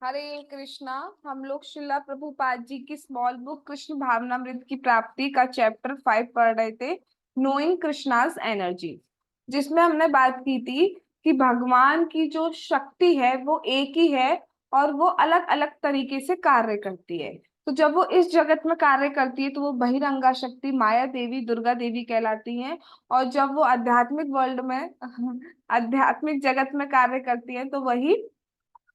हरे कृष्णा। हम लोग शिला प्रभुपाद जी की स्मॉल बुक कृष्ण भावनामृत की प्राप्ति का चैप्टर 5 पढ़ रहे थे, नोइंग कृष्णास एनर्जी, जिसमें हमने बात की थी कि भगवान की जो शक्ति है वो एक ही है और वो अलग अलग तरीके से कार्य करती है। तो जब वो इस जगत में कार्य करती है तो वो बहिरंगा शक्ति माया देवी दुर्गा देवी कहलाती हैं। और जब वो आध्यात्मिक वर्ल्ड में आध्यात्मिक जगत में कार्य करती है तो वही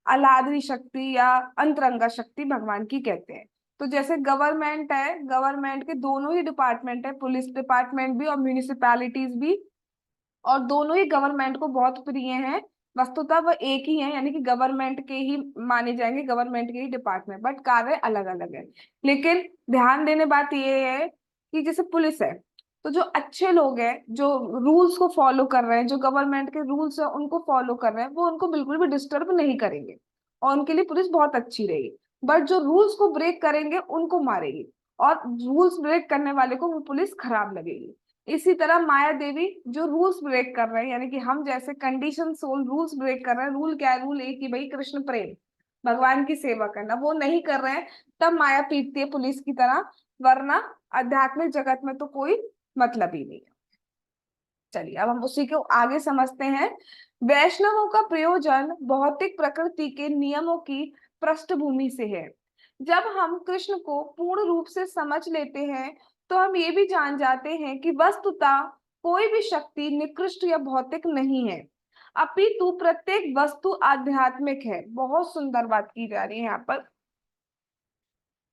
अलादरी शक्ति या अंतरंगा शक्ति भगवान की कहते हैं। तो जैसे गवर्नमेंट है, गवर्नमेंट के दोनों ही डिपार्टमेंट है, पुलिस डिपार्टमेंट भी और म्यूनिसिपैलिटीज भी, और दोनों ही गवर्नमेंट को बहुत प्रिय हैं। वस्तुतः वो एक ही है, यानी कि गवर्नमेंट के ही माने जाएंगे, गवर्नमेंट के ही डिपार्टमेंट, बट कार्य अलग अलग है। लेकिन ध्यान देने बात ये है कि जैसे पुलिस है, तो जो अच्छे लोग हैं जो रूल्स को फॉलो कर रहे हैं, जो गवर्नमेंट के रूल्स है उनको फॉलो कर रहे हैं, वो उनको बिल्कुल भी डिस्टर्ब नहीं करेंगे और उनके लिए पुलिस बहुत अच्छी रहेगी। बट जो रूल्स को ब्रेक करेंगे उनको मारेगी, और रूल्स ब्रेक करने वाले को वो पुलिस खराब लगेगी। इसी तरह माया देवी जो रूल्स ब्रेक कर रहे हैं, यानी कि हम जैसे कंडीशन सोल रूल्स ब्रेक कर रहे हैं, रूल क्या है? रूल एक ही भाई, कृष्ण प्रेम, भगवान की सेवा करना, वो नहीं कर रहे हैं, तब माया पीटती है पुलिस की तरह। वरना आध्यात्मिक जगत में तो कोई मतलब ही नहीं है। चलिए अब हम उसी को आगे समझते हैं। वैष्णवों का प्रयोजन भौतिक प्रकृति के नियमों की पृष्ठभूमि से है। जब हम कृष्ण को पूर्ण रूप से समझ लेते हैं तो हम ये भी जान जाते हैं कि वस्तुतः कोई भी शक्ति निकृष्ट या भौतिक नहीं है, अपितु प्रत्येक वस्तु आध्यात्मिक है। बहुत सुंदर बात की जा रही है यहाँ पर।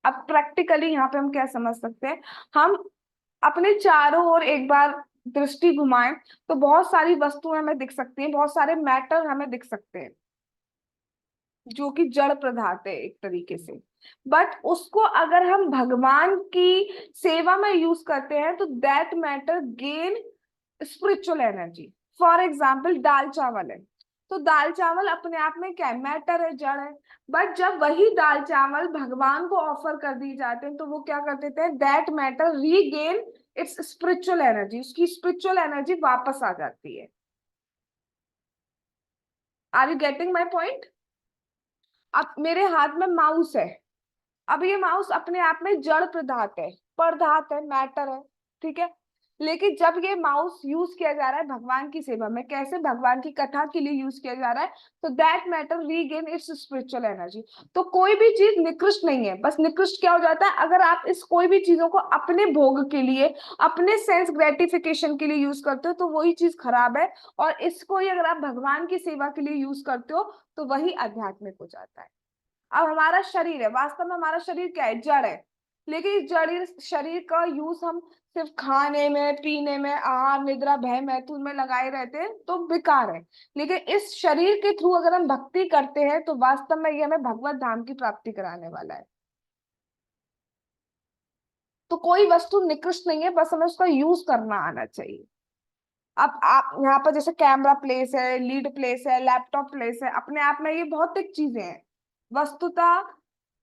अब प्रैक्टिकली यहाँ पे हम क्या समझ सकते हैं? हम अपने चारों ओर एक बार दृष्टि घुमाएं तो बहुत सारी वस्तुएं हमें दिख सकती हैं, बहुत सारे मैटर हमें दिख सकते हैं जो कि जड़ पदार्थ है एक तरीके से। बट उसको अगर हम भगवान की सेवा में यूज करते हैं तो that matter gain spiritual energy. For example दाल चावल है, तो दाल चावल अपने आप में क्या है? मैटर है, जड़ है। बट जब वही दाल चावल भगवान को ऑफर कर दिए जाते हैं तो वो क्या कर देते हैं? That matter regain its spiritual energy, उसकी स्पिरिचुअल एनर्जी वापस आ जाती है। Are you getting my point? अब मेरे हाथ में माउस है, अब ये माउस अपने आप में जड़ पदार्थ है, मैटर है, ठीक है। लेकिन जब ये माउस यूज किया जा रहा है भगवान की सेवा में, कैसे? भगवान की कथा के लिए यूज किया जा रहा है, तो that matter regain its spiritual energy. तो कोई भी चीज निकृष्ट नहीं है। बस निकृष्ट क्या हो जाता है? अगर आप इस कोई भी चीजों को अपने भोग के लिए, अपने सेंस ग्रेटिफिकेशन के लिए यूज करते हो तो वही चीज खराब है। और इसको ही अगर आप भगवान की सेवा के लिए यूज करते हो तो वही आध्यात्मिक हो जाता है। अब हमारा शरीर है, वास्तव में हमारा शरीर क्या है? जड़ है। लेकिन इस जड़ शरीर का यूज हम सिर्फ खाने में, पीने में, आहार निद्रा भय मैथुन में लगाए रहते हैं तो बेकार है। लेकिन इस शरीर के थ्रू अगर हम भक्ति करते हैं तो वास्तव में ये हमें भगवत धाम की प्राप्ति कराने वाला है। तो कोई वस्तु निकृष्ट नहीं है, बस हमें उसका यूज करना आना चाहिए। अब आप यहाँ पर जैसे कैमरा प्लेस है, लीड प्लेस है, लैपटॉप प्लेस है, अपने आप में ये भौतिक चीजें हैं, वस्तुतः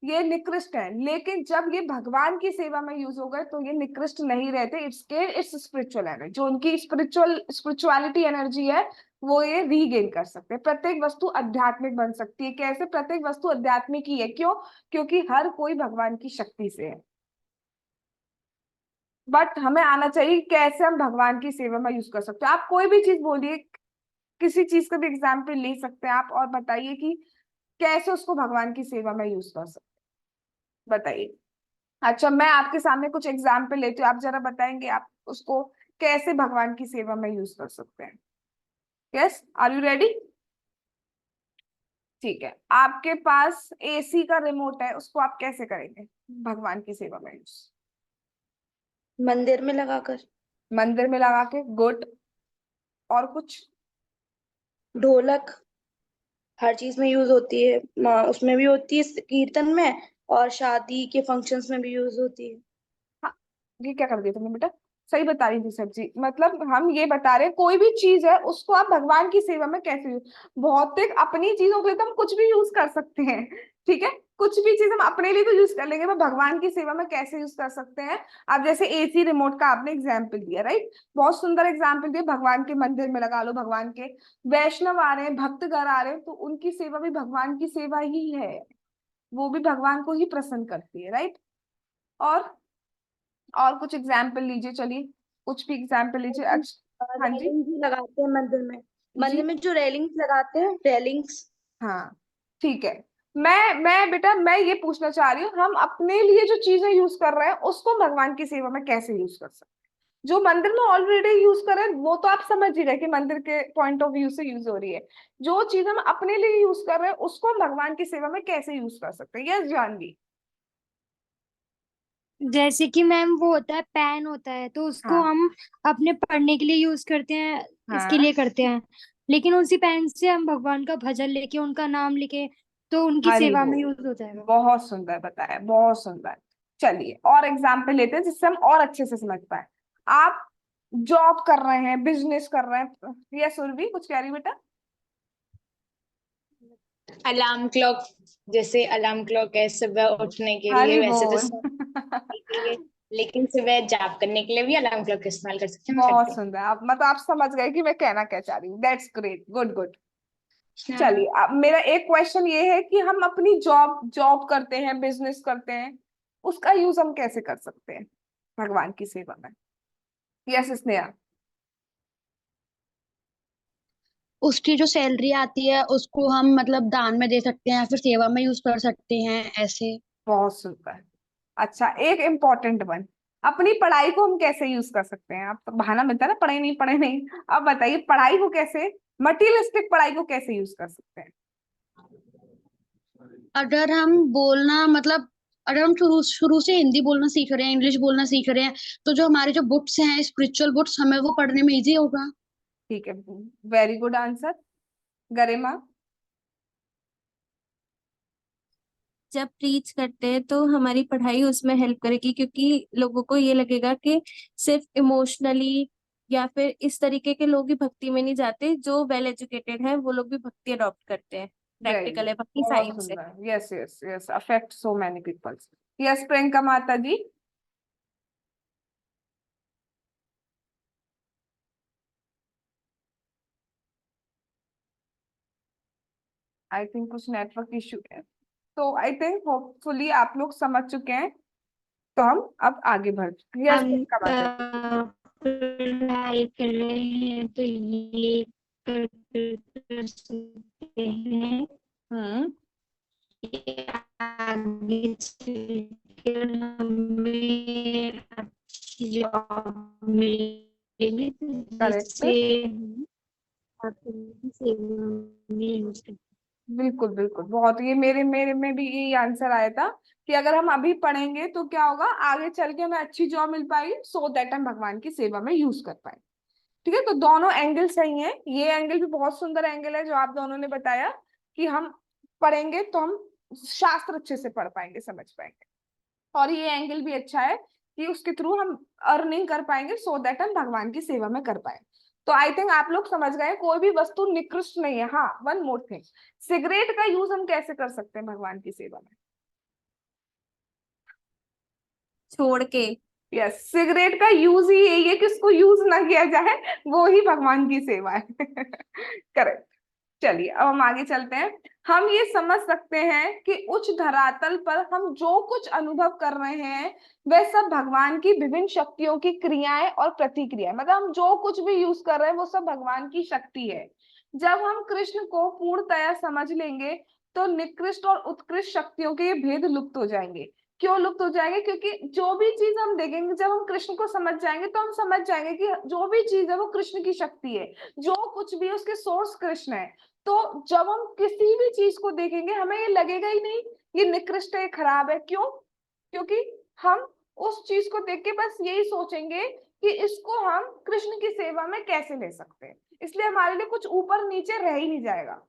ये निकृष्ट है। लेकिन जब ये भगवान की सेवा में यूज हो गए तो ये निकृष्ट नहीं रहते। इट्स स्पिरिचुअल एनर्जी, जो उनकी स्पिरिचुअलिटी एनर्जी है वो ये रीगेन कर सकते हैं। प्रत्येक वस्तु आध्यात्मिक बन सकती है। कैसे प्रत्येक वस्तु आध्यात्मिक ही है? क्यों? क्योंकि हर कोई भगवान की शक्ति से है। बट हमें आना चाहिए कि कैसे हम भगवान की सेवा में यूज कर सकते हैं। आप कोई भी चीज बोलिए, किसी चीज का भी एग्जाम्पल ले सकते हैं आप, और बताइए कि कैसे उसको भगवान की सेवा में यूज कर सकते हैं, बताइए। अच्छा, मैं आपके सामने कुछ एग्जाम्पल लेती हूँ, आप जरा बताएंगे आप उसको कैसे भगवान की सेवा में यूज कर सकते हैं। Yes, are you ready? ठीक है, आपके पास एसी का रिमोट है, उसको आप कैसे करेंगे भगवान की सेवा में यूज? मंदिर में लगाकर। मंदिर में लगा के, गुड। और कुछ? ढोलक हर चीज में यूज होती है, उसमें भी होती है कीर्तन में, और शादी के फंक्शंस में भी यूज होती है। हाँ, ये क्या कर दिया तुमने बेटा? सही बता रही थी सब्जी। मतलब हम ये बता रहे हैं कोई भी चीज है उसको आप भगवान की सेवा में कैसे यूज। भौतिक अपनी चीजों के लिए तो हम कुछ भी यूज कर सकते हैं, ठीक है, कुछ भी चीज हम अपने लिए तो यूज कर लेंगे, पर भगवान की सेवा में कैसे यूज कर सकते हैं? अब जैसे एसी रिमोट का आपने एग्जाम्पल दिया, राइट, बहुत सुंदर एग्जाम्पल दिया। भगवान के मंदिर में लगा लो, भगवान के वैष्णव आ रहे हैं, भक्तगण आ रहे हैं, तो उनकी सेवा भी भगवान की सेवा ही है। वो भी भगवान को ही प्रसन्न करती है, राइट। और कुछ एग्जाम्पल लीजिए, चलिए कुछ भी एग्जाम्पल लीजिए। अच्छा, हाँ जी। रेलिंग्स भी लगाते हैं मंदिर में। जी। मंदिर में जो रेलिंग्स लगाते हैं, रेलिंग्स। हाँ, ठीक है। मैं बेटा मैं ये पूछना चाह रही हूँ, हम अपने लिए जो चीजें यूज कर रहे हैं उसको भगवान की सेवा में कैसे यूज कर सकते हैं। जो मंदिर में ऑलरेडी यूज कर रहे हैं वो तो आप समझ ही गए कि मंदिर के पॉइंट ऑफ व्यू से यूज हो रही है। जो चीज हम अपने लिए यूज कर रहे हैं उसको हम भगवान की सेवा में कैसे यूज कर सकते हैं। यस जानवी। जैसे कि मैम वो होता है पेन होता है, तो उसको हाँ। हम अपने पढ़ने के लिए यूज करते हैं, इसके हाँ। लिए करते हैं। लेकिन उसी पेन से हम भगवान का भजन लेके उनका नाम लिखे तो उनकी हरि सेवा में बोल। यूज हो जाएगा। बहुत सुंदर बताया, बहुत सुंदर। चलिए और एग्जाम्पल लेते हैं जिससे हम और अच्छे से समझ पाए। आप जॉब कर रहे हैं, बिजनेस कर रहे हैं, यस उर्वी कुछ कह रही बेटा। अलार्म क्लॉक, जैसे अलार्म क्लॉक है सुबह उठने के लिए, हरि वैसे तो बोल। सोने के लिए, लेकिन सुबह जाप करने के लिए भी अलार्म क्लॉक का इस्तेमाल कर सकते हैं, मैं बहुत करती हूँ। सुंदर, आप मतलब आप समझ गए कि मैं कहना क्या चाह रही हूँ। That's great, good good. हाँ। चलिए अब मेरा एक क्वेश्चन ये है कि हम अपनी जॉब जॉब करते हैं, बिजनेस करते हैं, उसका यूज हम कैसे कर सकते हैं भगवान की सेवा में। यस स्नेहा। उसकी जो सैलरी आती है उसको हम मतलब दान में दे सकते हैं या फिर सेवा में यूज कर सकते हैं ऐसे। बहुत सुंदर। अच्छा, एक इम्पोर्टेंट वन, अपनी पढ़ाई को हम कैसे यूज कर सकते हैं। आप तो बहाना मिलता है ना, पढ़ाई नहीं पढ़ाई नहीं। अब बताइए पढ़ाई को कैसे, मटीरियलिस्टिक पढ़ाई को कैसे यूज कर सकते हैं। अगर हम बोलना मतलब अगर हम शुरू शुरू से हिंदी बोलना सीख रहे हैं, इंग्लिश बोलना सीख रहे हैं, तो जो हमारे जो बुक्स हैं, स्पिरिचुअल बुक्स, हमें वो पढ़ने में इजी होगा। ठीक है, वेरी गुड आंसर। गरिमा। जब प्रीच करते हैं तो हमारी पढ़ाई उसमें हेल्प करेगी, क्योंकि लोगों को ये लगेगा कि सिर्फ इमोशनली या फिर इस तरीके के लोग ही भक्ति में नहीं जाते, जो वेल एजुकेटेड है वो लोग भी भक्ति अडॉप्ट करते हैं। वेरी प्रैक्टिकल गुड, है, भक्ति बहुत साइंस है। सुंदर। Yes yes yes, affect so many peoples. Yes Priyanka माता जी। आई थिंक कुछ नेटवर्क इशू है, तो आई थिंक होपफुली आप लोग समझ चुके हैं। तो हम अब आगे बढ़, यस हम प्रियंका माता जी। पढ़ाई कर रहे हैं तो ये कर सकते हैं हम्म। कि आगे चलकर हमें अच्छी जॉब मिलेगी, करेक्ट। जिससे हम अपनी सेवा में यूज कर। बिल्कुल बिल्कुल, बहुत, ये मेरे मेरे में भी यही आंसर आया था कि अगर हम अभी पढ़ेंगे तो क्या होगा, आगे चल के हमें अच्छी जॉब मिल पाएगी, सो दैट हम भगवान की सेवा में यूज कर पाए। ठीक है, तो दोनों एंगल सही हैं। ये एंगल भी बहुत सुंदर एंगल है जो आप दोनों ने बताया कि हम पढ़ेंगे तो हम शास्त्र अच्छे से पढ़ पाएंगे, समझ पाएंगे। और ये एंगल भी अच्छा है कि उसके थ्रू हम अर्निंग कर पाएंगे, सो दैट हम भगवान की सेवा में कर पाए। तो आई थिंक आप लोग समझ गए, कोई भी वस्तु निकृष्ट नहीं है। हाँ, वन मोर थिंग, सिगरेट का यूज हम कैसे कर सकते हैं भगवान की सेवा में। छोड़ के। यस, सिगरेट का यूज ही यही है कि उसको यूज ना किया जाए, वो ही भगवान की सेवा है। करेक्ट। चलिए अब हम आगे चलते हैं। हम ये समझ सकते हैं कि उच्च धरातल पर हम जो कुछ अनुभव कर रहे हैं वह सब भगवान की विभिन्न शक्तियों की क्रियाएं और प्रतिक्रियाएं, मतलब हम जो कुछ भी यूज कर रहे हैं वो सब भगवान की शक्ति है। जब हम कृष्ण को पूर्णतया समझ लेंगे तो निकृष्ट और उत्कृष्ट शक्तियों के ये भेद लुप्त हो जाएंगे। क्यों लुप्त हो जाएंगे? क्योंकि जो भी चीज हम देखेंगे, जब हम कृष्ण को समझ जाएंगे तो हम समझ जाएंगे कि जो भी चीज है वो कृष्ण की शक्ति है, जो कुछ भी है उसके सोर्स कृष्ण है। तो जब हम किसी भी चीज को देखेंगे हमें ये लगेगा ही नहीं ये निकृष्ट है, खराब है। क्यों? क्योंकि हम उस चीज को देख के बस यही सोचेंगे कि इसको हम कृष्ण की सेवा में कैसे ले सकते हैं, इसलिए हमारे लिए कुछ ऊपर नीचे रह ही नहीं जाएगा।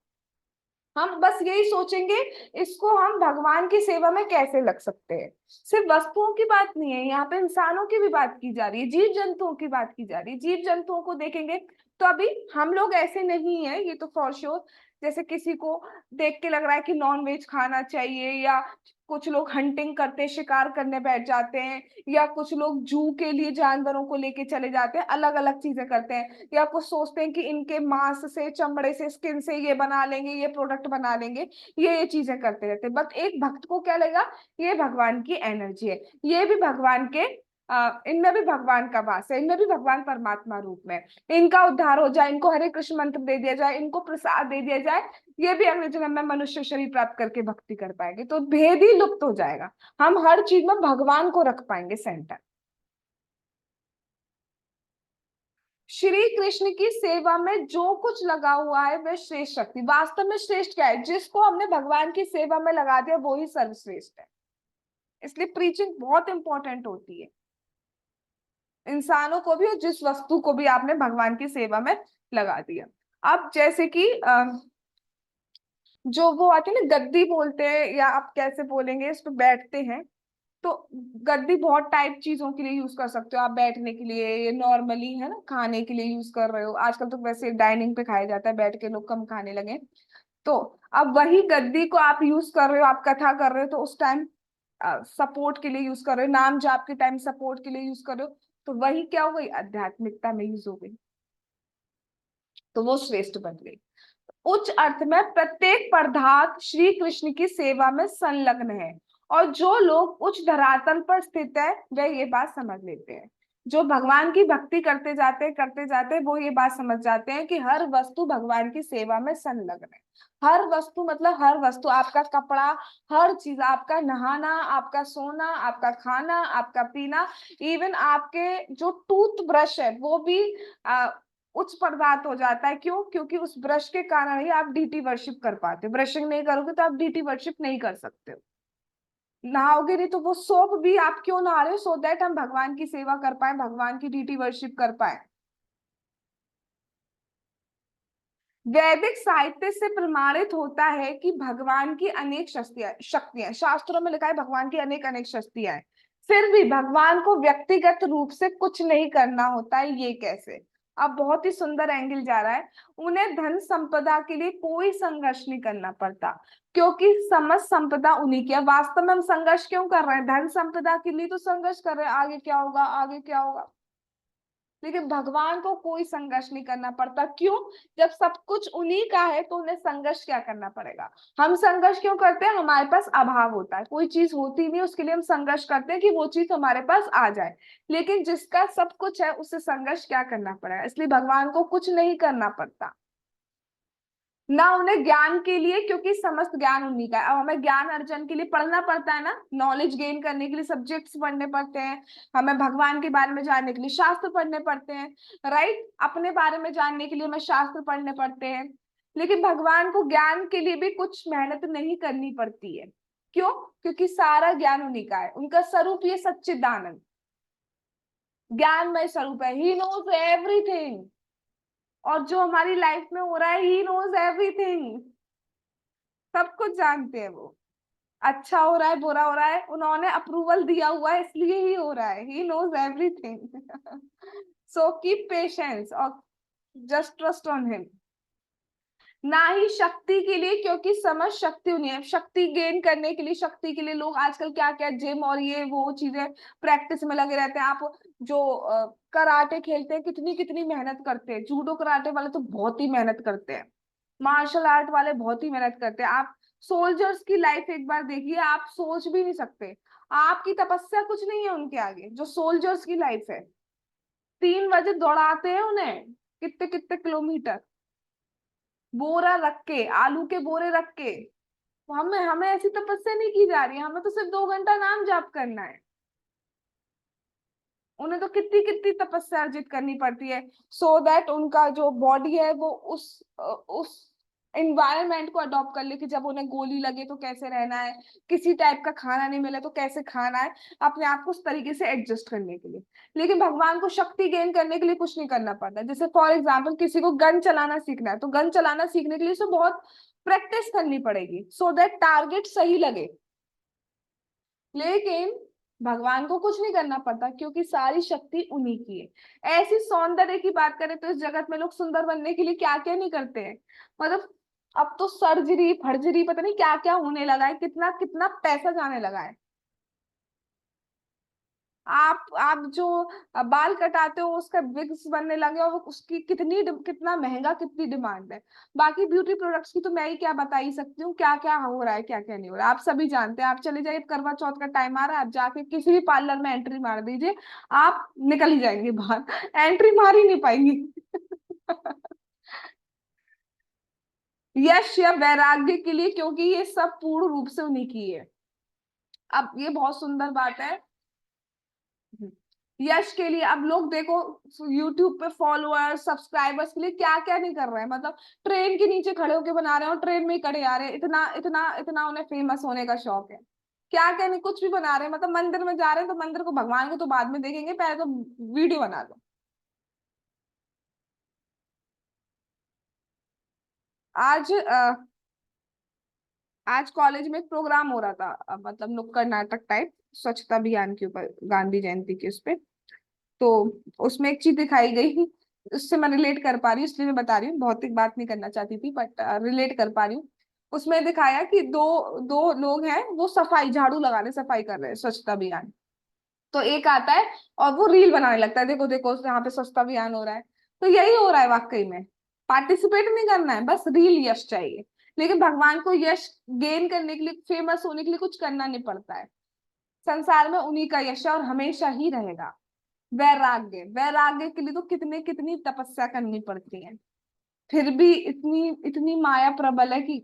हम बस यही सोचेंगे इसको हम भगवान की सेवा में कैसे लग सकते हैं। सिर्फ वस्तुओं की बात नहीं है, यहाँ पे इंसानों की भी बात की जा रही है, जीव जंतुओं की बात की जा रही है। जीव जंतुओं को देखेंगे तो अभी हम लोग ऐसे नहीं है, ये तो फॉर श्योर, जैसे किसी को देख के लग रहा है कि नॉन वेज खाना चाहिए, या कुछ लोग हंटिंग करते हैं, शिकार करने बैठ जाते हैं, या कुछ लोग जू के लिए जानवरों को लेके चले जाते हैं, अलग अलग चीजें करते हैं, या कुछ सोचते हैं कि इनके मांस से, चमड़े से, स्किन से ये बना लेंगे, ये प्रोडक्ट बना लेंगे, ये चीजें करते रहते हैं। बट एक भक्त को क्या लगेगा, ये भगवान की एनर्जी है, ये भी भगवान के इनमें भी भगवान का वास है, इनमें भी भगवान परमात्मा रूप में, इनका उद्धार हो जाए, इनको हरे कृष्ण मंत्र दे दिया जाए, इनको प्रसाद दे दिया जाए, ये भी अगले जन्म में मनुष्य शरीर प्राप्त करके भक्ति कर पाएंगे। तो भेद ही लुप्त हो जाएगा, हम हर चीज में भगवान को रख पाएंगे सेंटर। श्री कृष्ण की सेवा में जो कुछ लगा हुआ है वह श्रेष्ठ शक्ति। वास्तव में श्रेष्ठ क्या है, जिसको हमने भगवान की सेवा में लगा दिया वो ही सर्वश्रेष्ठ है। इसलिए प्रीचिंग बहुत इंपॉर्टेंट होती है, इंसानों को भी और जिस वस्तु को भी आपने भगवान की सेवा में लगा दिया। अब जैसे कि जो वो आती है ना गद्दी बोलते हैं, या आप कैसे बोलेंगे, इस पे बैठते हैं, तो गद्दी बहुत टाइप चीजों के लिए यूज कर सकते हो आप, बैठने के लिए, ये नॉर्मली है ना, खाने के लिए यूज कर रहे हो, आजकल तो वैसे डाइनिंग पे खाया जाता है, बैठ के लोग कम खाने लगे। तो अब वही गद्दी को आप यूज कर रहे हो, आप कथा कर रहे हो, तो उस टाइम सपोर्ट के लिए यूज कर रहे हो, नाम जाप के टाइम सपोर्ट के लिए यूज कर रहे हो, तो वही क्या हो गई, आध्यात्मिकता में यूज हो गई, तो वो श्रेष्ठ बन गई। उच्च अर्थ में प्रत्येक पदार्थ श्री कृष्ण की सेवा में संलग्न है, और जो लोग उच्च धरातल पर स्थित है वे ये बात समझ लेते हैं, जो भगवान की भक्ति करते जाते वो ये बात समझ जाते हैं कि हर वस्तु भगवान की सेवा में संलग्न है। हर वस्तु मतलब हर वस्तु, आपका कपड़ा, हर चीज, आपका नहाना, आपका सोना, आपका खाना, आपका पीना, इवन आपके जो टूथ ब्रश है वो भी उच्च पदार्थ हो जाता है। क्यों? क्योंकि उस ब्रश के कारण ही आप डीटी वर्शिप कर पाते हो। ब्रशिंग नहीं करोगे तो आप डीटी वर्शिप नहीं कर सकते हो। नहाओगे नहीं तो वो सोप भी आप क्यों नहा रहे हो, सो दैट हम भगवान की सेवा कर पाए, भगवान की डीटी वर्शिप कर पाए। वैदिक साहित्य से प्रमाणित होता है कि भगवान की अनेक शक्तियां, शास्त्रों में लिखा है भगवान की अनेक शक्तियां हैं, फिर भी भगवान को व्यक्तिगत रूप से कुछ नहीं करना होता है। ये कैसे? अब बहुत ही सुंदर एंगल जा रहा है। उन्हें धन संपदा के लिए कोई संघर्ष नहीं करना पड़ता, क्योंकि समस्त संपदा उन्हीं की है। वास्तव में हम संघर्ष क्यों कर रहे हैं? धन संपदा के लिए तो संघर्ष कर रहे हैं, आगे क्या होगा, आगे क्या होगा। लेकिन भगवान को कोई संघर्ष नहीं करना पड़ता। क्यों? जब सब कुछ उन्हीं का है तो उन्हें संघर्ष क्या करना पड़ेगा। हम संघर्ष क्यों करते हैं? हमारे पास अभाव होता है, कोई चीज होती नहीं, उसके लिए हम संघर्ष करते हैं कि वो चीज हमारे पास आ जाए। लेकिन जिसका सब कुछ है उससे संघर्ष क्या करना पड़ेगा। इसलिए भगवान को कुछ नहीं करना पड़ता, ना उन्हें ज्ञान के लिए, क्योंकि समस्त ज्ञान उन्हीं का है। अब हमें ज्ञान अर्जन के लिए पढ़ना पड़ता है ना, नॉलेज गेन करने के लिए सब्जेक्ट्स पढ़ने पड़ते हैं, हमें भगवान के बारे में जानने के लिए शास्त्र पढ़ने पड़ते हैं, राइट। अपने बारे में जानने के लिए हमें शास्त्र पढ़ने पड़ते हैं। लेकिन भगवान को ज्ञान के लिए भी कुछ मेहनत नहीं करनी पड़ती है। क्यों? क्योंकि सारा ज्ञान उन्हीं का है, उनका स्वरूप ये सच्चिदानंद ज्ञानमय स्वरूप है। ही नोज एवरीथिंग, और जो हमारी लाइफ में हो रहा है, ही नोज एवरीथिंग, सब कुछ जानते हैं वो। अच्छा हो रहा है, बुरा हो रहा है, उन्होंने अप्रूवल दिया हुआ है, इसलिए ही हो रहा है। He knows everything. So keep patience और जस्ट ट्रस्ट ऑन हिम। ना ही शक्ति के लिए, क्योंकि समझ शक्ति उन्हीं है। शक्ति गेन करने के लिए, शक्ति के लिए लोग आजकल क्या क्या जिम और ये वो चीजें प्रैक्टिस में लगे रहते हैं। आप जो कराटे खेलते हैं, कितनी कितनी मेहनत करते हैं। जूडो कराटे वाले तो बहुत ही मेहनत करते हैं, मार्शल आर्ट वाले बहुत ही मेहनत करते हैं। आप सोल्जर्स की लाइफ एक बार देखिए, आप सोच भी नहीं सकते, आपकी तपस्या कुछ नहीं है उनके आगे। जो सोल्जर्स की लाइफ है, 3 बजे दौड़ाते हैं उन्हें कितने कितने किलोमीटर, बोरा रख के, आलू के बोरे रख के। हमें हमें ऐसी तपस्या नहीं की जा रही है, हमें तो सिर्फ 2 घंटा नाम जाप करना है। उन्हें तो कितनी कितनी तपस्या अर्जित करनी पड़ती है, सो दैट उनका जो बॉडी है वो उस एनवायरनमेंट को अडॉप्ट कर ले, कि जब उन्हें गोली लगे तो कैसे रहना है, किसी टाइप का खाना नहीं मिले तो कैसे खाना है, अपने आप को उस तरीके से एडजस्ट करने के लिए। लेकिन भगवान को शक्ति गेन करने के लिए कुछ नहीं करना पड़ता। जैसे फॉर एग्जाम्पल किसी को गन चलाना सीखना है, तो गन चलाना सीखने के लिए उसे बहुत प्रैक्टिस करनी पड़ेगी, सो दैट टारगेट सही लगे। लेकिन भगवान को कुछ नहीं करना पड़ता, क्योंकि सारी शक्ति उन्हीं की है। ऐसी सौंदर्य की बात करें तो इस जगत में लोग सुंदर बनने के लिए क्या क्या नहीं करते हैं। मतलब अब तो सर्जरी फर्जरी पता नहीं क्या क्या होने लगा है, कितना कितना पैसा जाने लगा है। आप जो बाल कटाते हो उसका विग्स बनने लगे और उसकी कितना महंगा, कितनी डिमांड है। बाकी ब्यूटी प्रोडक्ट्स की तो मैं ही क्या बता ही सकती हूँ, क्या क्या हो रहा है क्या क्या नहीं हो रहा है, आप सभी जानते हैं। आप चले जाइए, करवा चौथ का टाइम आ रहा है, आप जाके किसी भी पार्लर में एंट्री मार दीजिए, आप निकल ही जाएंगे बाहर, एंट्री मार ही नहीं पाएंगी। यश या वैराग्य के लिए, क्योंकि ये सब पूर्ण रूप से उन्हीं की है। अब ये बहुत सुंदर बात है। यश के लिए अब लोग देखो, यूट्यूब पे फॉलोअर्स सब्सक्राइबर्स के लिए क्या क्या नहीं कर रहे हैं, मतलब ट्रेन के नीचे खड़े होके बना रहे हैं और ट्रेन में ही खड़े आ रहे हैं, इतना इतना इतना उन्हें फेमस होने का शौक है। क्या क्या नहीं, कुछ भी बना रहे हैं, मतलब मंदिर में जा रहे हैं तो मंदिर को, भगवान को तो बाद में देखेंगे, पहले तो वीडियो बना दो। आज आज कॉलेज में एक प्रोग्राम हो रहा था, मतलब नुक्कड़ नाटक टाइप, स्वच्छता अभियान के ऊपर, गांधी जयंती के उस पे। तो उसमें एक चीज दिखाई गई, उससे मैं रिलेट कर पा रही हूँ, इसलिए मैं बता रही हूँ, भौतिक बात नहीं करना चाहती थी बट रिलेट कर पा रही हूँ। उसमें दिखाया कि दो दो लोग हैं, वो सफाई, झाड़ू लगाने सफाई कर रहे हैं, स्वच्छता अभियान। तो एक आता है और वो रील बनाने लगता है, देखो देखो यहाँ पे स्वच्छता अभियान हो रहा है। तो यही हो रहा है वाकई में, पार्टिसिपेट नहीं करना है, बस रील यश चाहिए। लेकिन भगवान को यश गेन करने के लिए, फेमस होने के लिए कुछ करना नहीं पड़ता है। संसार में उन्हीं का यश है और हमेशा ही रहेगा। वैराग्य, वैराग्य के लिए तो कितने कितनी तपस्या करनी पड़ती है, फिर भी इतनी इतनी माया प्रबल है कि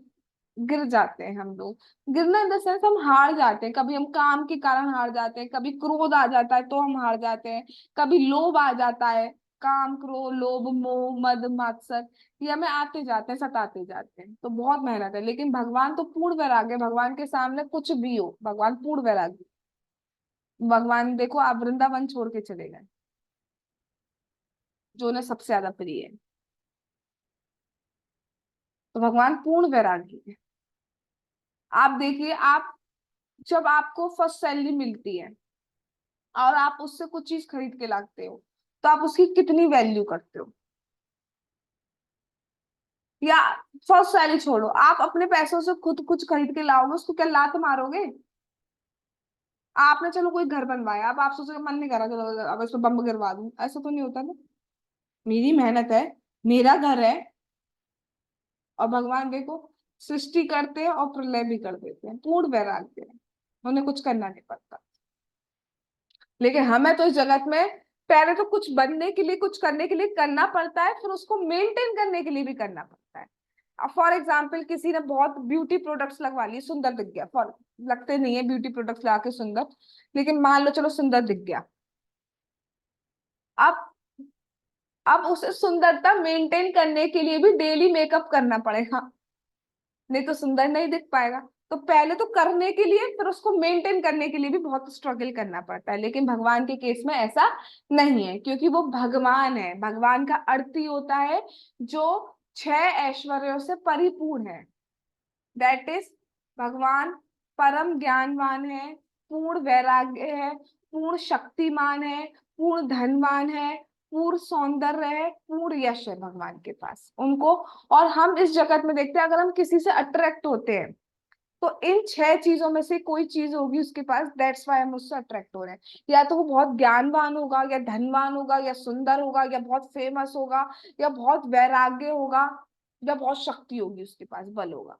गिर जाते हैं हम लोग। गिरना इन द सेंस, हम हार जाते हैं, कभी हम काम के कारण हार जाते हैं, कभी क्रोध आ जाता है तो हम हार जाते हैं, कभी लोभ आ जाता है, काम क्रोध लोभ मोह मद मात्सर, ये हमें आते जाते हैं, सताते जाते हैं, तो बहुत मेहनत है। लेकिन भगवान तो पूर्ण वैराग्य, भगवान के सामने कुछ भी हो, भगवान पूर्ण वैराग्य। भगवान देखो, आप वृंदावन छोड़ के चले गए, जो उन्हें सबसे ज्यादा प्रिय है, तो भगवान पूर्ण वैरागी है। आप देखिए, आप जब आपको फर्स्ट सैलरी मिलती है और आप उससे कुछ चीज खरीद के लाते हो, तो आप उसकी कितनी वैल्यू करते हो। या फर्स्ट सैलरी छोड़ो, आप अपने पैसों से खुद कुछ खरीद के लाओगे, उसको क्या लात मारोगे। आपने चलो कोई घर बनवाया, अब आप सोचोगे मन नहीं करा, चलो अब इसमें बम गिरवा दूं, ऐसा तो नहीं होता ना। मेरी मेहनत है, मेरा घर है। और भगवान देखो, सृष्टि करते हैं और प्रलय भी कर देते हैं, पूर्ण वैराग्य है, उन्हें कुछ करना नहीं पड़ता। लेकिन हमें तो इस जगत में पहले तो कुछ बनने के लिए, कुछ करने के लिए करना पड़ता है, फिर उसको मेंटेन करने के लिए भी करना पड़ता है। अब फॉर एग्जाम्पल, किसी ने बहुत ब्यूटी प्रोडक्ट्स लगवा लिए, सुंदर दिख गया, फॉर लगते नहीं है ब्यूटी प्रोडक्ट्स लगा के सुंदर, लेकिन मान लो चलो सुंदर दिख गया। अब अब उसे सुंदरता मेंटेन करने के लिए भी डेली मेकअप करना पड़ेगा, नहीं तो सुंदर नहीं दिख पाएगा। तो पहले तो करने के लिए, फिर उसको मेंटेन करने के लिए भी बहुत स्ट्रगल करना पड़ता है। लेकिन भगवान के केस में ऐसा नहीं है, क्योंकि वो भगवान है। भगवान का अर्थ ही होता है जो 6 ऐश्वर्यों से परिपूर्ण है, दैट इज भगवान परम ज्ञानवान है, पूर्ण वैराग्य है, पूर्ण शक्तिमान है, पूर्ण धनवान है, पूर्ण सौंदर्य है, पूर्ण यश है भगवान के पास उनको। और हम इस जगत में देखते हैं, अगर हम किसी से अट्रैक्ट होते हैं तो इन 6 चीजों में से कोई चीज होगी उसके पास, दैट्स वाई हम उससे अट्रैक्ट हो रहे हैं। या तो वो बहुत ज्ञानवान होगा, या धनवान होगा, या सुंदर होगा, या बहुत फेमस होगा, या बहुत वैराग्य होगा, या बहुत शक्ति होगी उसके पास, बल होगा।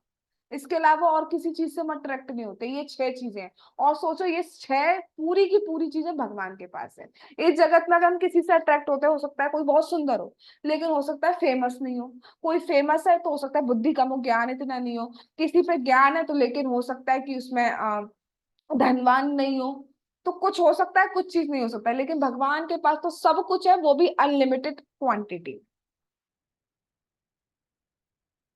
इसके अलावा और किसी चीज से हम अट्रैक्ट नहीं होते, ये 6 चीजें हैं। और सोचो, ये 6 पूरी की पूरी चीजें भगवान के पास है। इस जगत में अगर हम किसी से अट्रैक्ट होते हैं, हो सकता है कोई बहुत सुंदर हो, लेकिन हो सकता है फेमस नहीं हो। कोई फेमस है तो हो सकता है बुद्धि कम हो, ज्ञान इतना नहीं हो। किसी पे ज्ञान है तो, लेकिन हो सकता है कि उसमें धनवान नहीं हो। तो कुछ हो सकता है, कुछ चीज नहीं हो सकता है। लेकिन भगवान के पास तो सब कुछ है, वो भी unlimited quantity.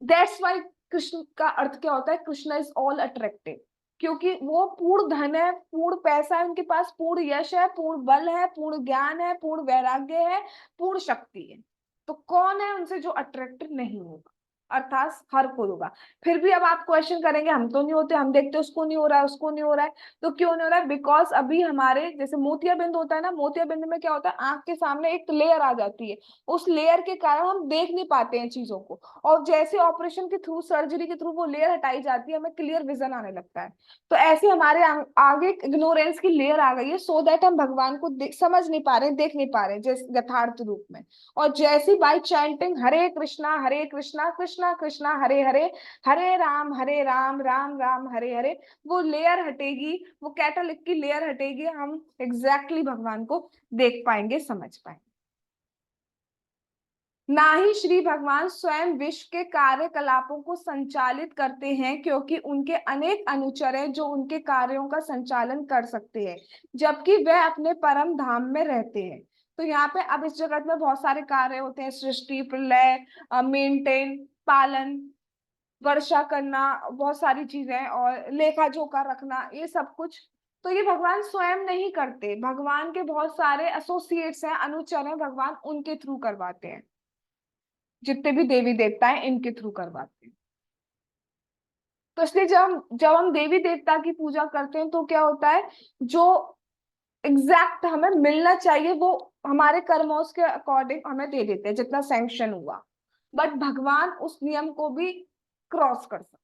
That's why Krishna का अर्थ क्या होता है, कृष्ण इज ऑल अट्रैक्टिव, क्योंकि वो पूर्ण धन है, पूर्ण पैसा है उनके पास, पूर्ण यश है, पूर्ण बल है, पूर्ण ज्ञान है, पूर्ण वैराग्य है, पूर्ण शक्ति है। तो कौन है उनसे जो अट्रैक्टिव नहीं होगा। अर्थात हर कोई होगा। फिर भी अब आप क्वेश्चन करेंगे हम तो नहीं होते, हम देखते उसको नहीं हो रहा है, उसको नहीं हो रहा है, तो क्यों नहीं हो रहा है? बिकॉज अभी हमारे जैसे मोतियाबिंद होता है ना, मोतियाबिंद में क्या होता है, आंख के सामने एक लेयर आ जाती है, उस लेयर के कारण हम देख नहीं पाते हैं चीजों को, और जैसे ऑपरेशन के थ्रू, सर्जरी के थ्रू वो लेयर हटाई जाती है, हमें क्लियर विजन आने लगता है। तो ऐसे हमारे आगे इग्नोरेंस की लेयर आ गई है, सो दैट हम भगवान को समझ नहीं पा रहे, देख नहीं पा रहे जैसे यथार्थ रूप में। और जैसी बाई चैंटिंग हरे कृष्णा कृष्णा कृष्णा हरे हरे, हरे राम राम राम हरे हरे, वो लेयर हटेगी, वो कैटलिक की लेयर हटेगी, हम एग्जैक्टली भगवान को देख पाएंगे, समझ पाएंगे। ना ही श्री भगवान स्वयं विश्व के कार्यकलापों को संचालित करते हैं, क्योंकि उनके अनेक अनुचर हैं जो उनके कार्यों का संचालन कर सकते हैं, जबकि वह अपने परम धाम में रहते हैं। तो यहाँ पे अब इस जगत में बहुत सारे कार्य होते हैं, सृष्टि, प्रलय, मेंटेन, पालन, वर्षा करना, बहुत सारी चीजें, और लेखा जोखा रखना, ये सब कुछ तो ये भगवान स्वयं नहीं करते, भगवान के बहुत सारे एसोसिएट्स हैं, अनुचर हैं, भगवान उनके थ्रू करवाते हैं, जितने भी देवी देवता हैं इनके थ्रू करवाते हैं। तो इसलिए जब हम देवी देवता की पूजा करते हैं तो क्या होता है, जो एग्जैक्ट हमें मिलना चाहिए वो हमारे कर्मों के अकॉर्डिंग हमें दे देते हैं, जितना सैंक्शन हुआ, बट भगवान उस नियम को भी क्रॉस कर सकते।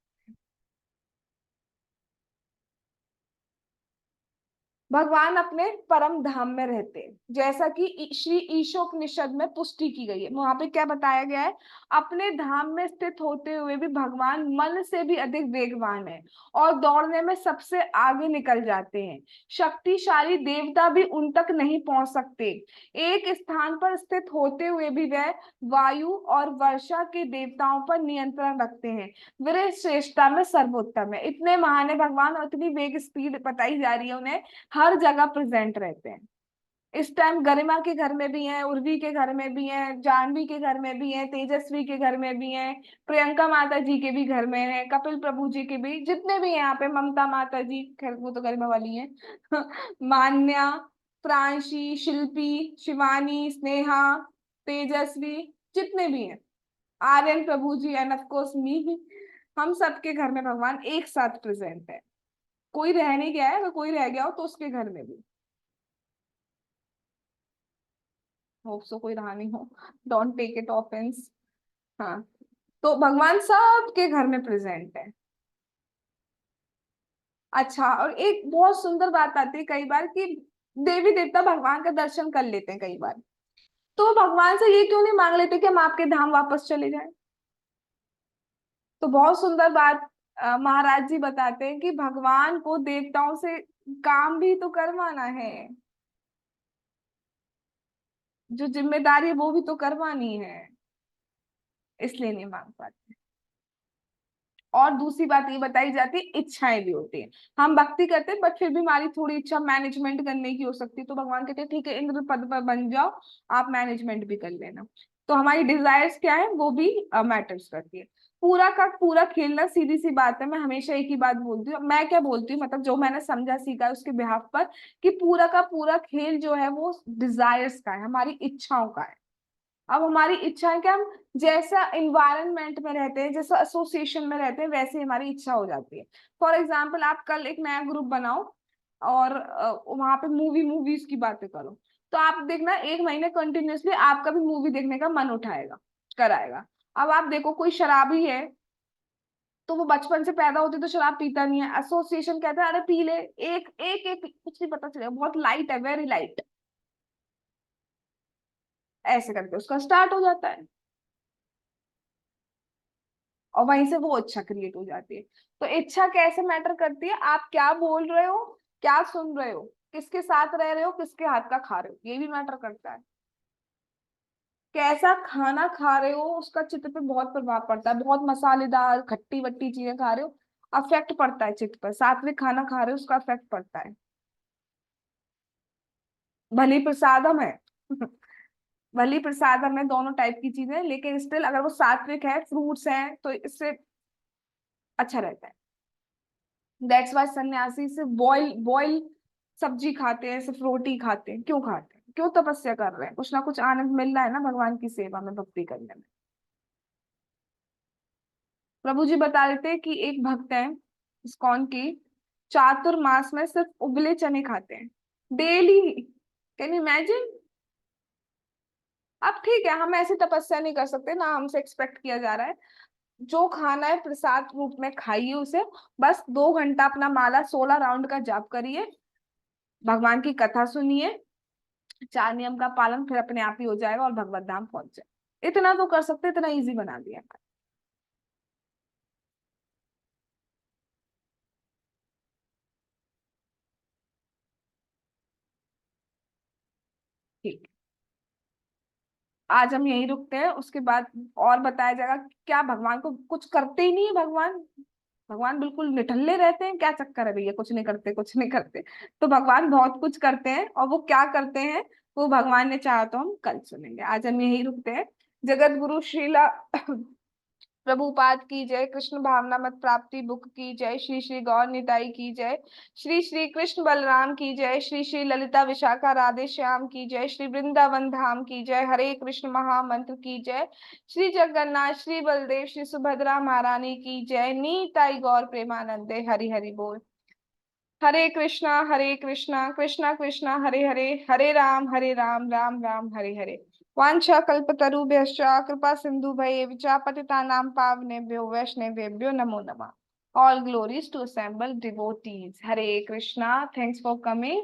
भगवान अपने परम धाम में रहते हैं, जैसा कि श्री ईशोपनिषद में पुष्टि की गई है। वहां पे क्या बताया गया है, अपने धाम में स्थित होते हुए भी भगवान मन से भी अधिक वेगवान है और दौड़ने में सबसे आगे निकल जाते हैं। शक्तिशाली देवता भी उन तक नहीं पहुंच सकते। एक स्थान पर स्थित होते हुए भी वह वायु और वर्षा के देवताओं पर नियंत्रण रखते हैं। वे श्रेष्ठता में सर्वोत्तम है। इतने महान है भगवान, और इतनी वेग स्पीड बताई जा रही है उन्हें, हर जगह प्रेजेंट रहते हैं। इस टाइम गरिमा के घर में भी हैं, उर्वी के घर में भी हैं, जानवी के घर में भी हैं, तेजस्वी के घर में भी हैं, प्रियंका माता जी के भी घर में हैं, कपिल प्रभु जी के भी, जितने भी हैं यहाँ पे, ममता माता जी, खैर वो तो गरिमा वाली हैं मान्या, प्रांशी, शिल्पी, शिवानी, स्नेहा, तेजस्वी, जितने भी हैं, आर्यन प्रभु जी, एंड ऑफ कोर्स मी, हम सबके घर में भगवान एक साथ प्रेजेंट है। कोई रह नहीं गया है, अगर कोई रह गया हो तो उसके घर में भी, होप सो कोई रहा नहीं हो, डोंट टेक इट ऑफेंस। हाँ, तो भगवान सबके घर में प्रेजेंट है। अच्छा, और एक बहुत सुंदर बात आती है कई बार कि देवी देवता भगवान का दर्शन कर लेते हैं कई बार, तो भगवान से ये क्यों नहीं मांग लेते कि हम आपके धाम वापस चले जाएं? तो बहुत सुंदर बात महाराज जी बताते हैं कि भगवान को देवताओं से काम भी तो करवाना है, जो जिम्मेदारी है वो भी तो करवानी है, इसलिए नहीं मांग पाते। और दूसरी बात ये बताई जाती है, इच्छाएं भी होती है, हम भक्ति करते हैं बट फिर भी हमारी थोड़ी इच्छा मैनेजमेंट करने की हो सकती है, तो भगवान कहते हैं ठीक है, इंद्र पद पर बन जाओ, आप मैनेजमेंट भी कर लेना। तो हमारी डिजायर्स क्या है वो भी मैटर्स करती है। पूरा का पूरा खेलना, सीधी सी बात है, मैं हमेशा एक ही बात बोलती हूँ, मैं क्या बोलती हूँ, मतलब जो मैंने समझा सीखा उसके बिहाफ पर, कि पूरा का पूरा खेल जो है वो डिजायर्स का है, हमारी इच्छाओं का है। अब हमारी इच्छा है कि हम जैसा इन्वायरमेंट में रहते हैं, जैसा एसोसिएशन में रहते हैं, वैसे हमारी इच्छा हो जाती है। फॉर एग्जाम्पल, आप कल एक नया ग्रुप बनाओ और वहां पे मूवीज की बातें करो, तो आप देखना एक महीने कंटिन्यूअसली आपका भी मूवी देखने का मन उठाएगा, कराएगा। अब आप देखो कोई शराबी है, तो वो बचपन से पैदा होती तो शराब पीता नहीं है, एसोसिएशन कहता है अरे पी ले, एक एक एक कुछ नहीं पता चलेगा, बहुत लाइट है, वेरी लाइट, ऐसे करके उसका स्टार्ट हो जाता है, और वहीं से वो इच्छा क्रिएट हो जाती है। तो इच्छा कैसे मैटर करती है, आप क्या बोल रहे हो, क्या सुन रहे हो, किसके साथ रह रहे हो, किसके हाथ का खा रहे हो, ये भी मैटर करता है। कैसा खाना खा रहे हो उसका चित्त पे बहुत प्रभाव पड़ता है, बहुत मसालेदार खट्टी वट्टी चीजें खा रहे हो, अफेक्ट पड़ता है चित्त पर, सात्विक खाना खा रहे हो उसका अफेक्ट पड़ता है। भली प्रसादम है भली प्रसादम है, दोनों टाइप की चीजें, लेकिन स्टिल अगर वो सात्विक है, फ्रूट्स हैं, तो इससे अच्छा रहता है। दैट्स वाई सन्यासी सिर्फ बॉयल बॉयल सब्जी खाते हैं, सिर्फ रोटी खाते हैं, क्यों खाते हैं, क्यों तपस्या कर रहे हैं, कुछ ना कुछ आनंद मिल रहा है ना भगवान की सेवा में, भक्ति करने में। प्रभु जी बता देते हैं कि एक भक्त है इस्कॉन की, चातुर्मास में सिर्फ उबले चने खाते हैं डेली। Can you imagine? अब ठीक है, हम ऐसी तपस्या नहीं कर सकते ना, हमसे एक्सपेक्ट किया जा रहा है। जो खाना है प्रसाद रूप में खाइए उसे, बस 2 घंटा अपना माला 16 राउंड का जाप करिए, भगवान की कथा सुनिए, 4 नियम का पालन, फिर अपने आप ही हो जाएगा और भगवत धाम पहुंच जाए। इतना तो कर सकते, इतना इजी बना दिया। ठीक, आज हम यही रुकते हैं, उसके बाद और बताया जाएगा कि क्या भगवान को कुछ करते ही नहीं है। भगवान भगवान बिल्कुल निठल्ले रहते हैं, क्या चक्कर है भैया, कुछ नहीं करते कुछ नहीं करते। तो भगवान बहुत कुछ करते हैं, और वो क्या करते हैं वो भगवान ने चाहा तो हम कल सुनेंगे। आज हम यही रुकते हैं। जगत गुरु श्रीला प्रभुपाद की जय, कृष्ण भावना मत प्राप्ति बुक की जय, श्री श्री गौर निताई की जय, श्री श्री कृष्ण बलराम की जय, श्री श्री ललिता विशाखा राधे श्याम की जय, श्री वृंदावन धाम की जय, हरे कृष्ण महामंत्र की जय, श्री जगन्नाथ श्री बलदेव श्री सुभद्रा महारानी की जय, नीताई गौर प्रेमानंदे, हरि हरि बोल। हरे कृष्णा कृष्णा कृष्णा हरे हरे, हरे राम राम राम हरे हरे। वांछा कल्पतरुभ्यश्च कृपा सिन्धुभैश्च पतितानां पावनेभ्यो वैष्णवेभ्यो नमो नमः। All glories to assembled devotees. Hare Krishna. Thanks for coming.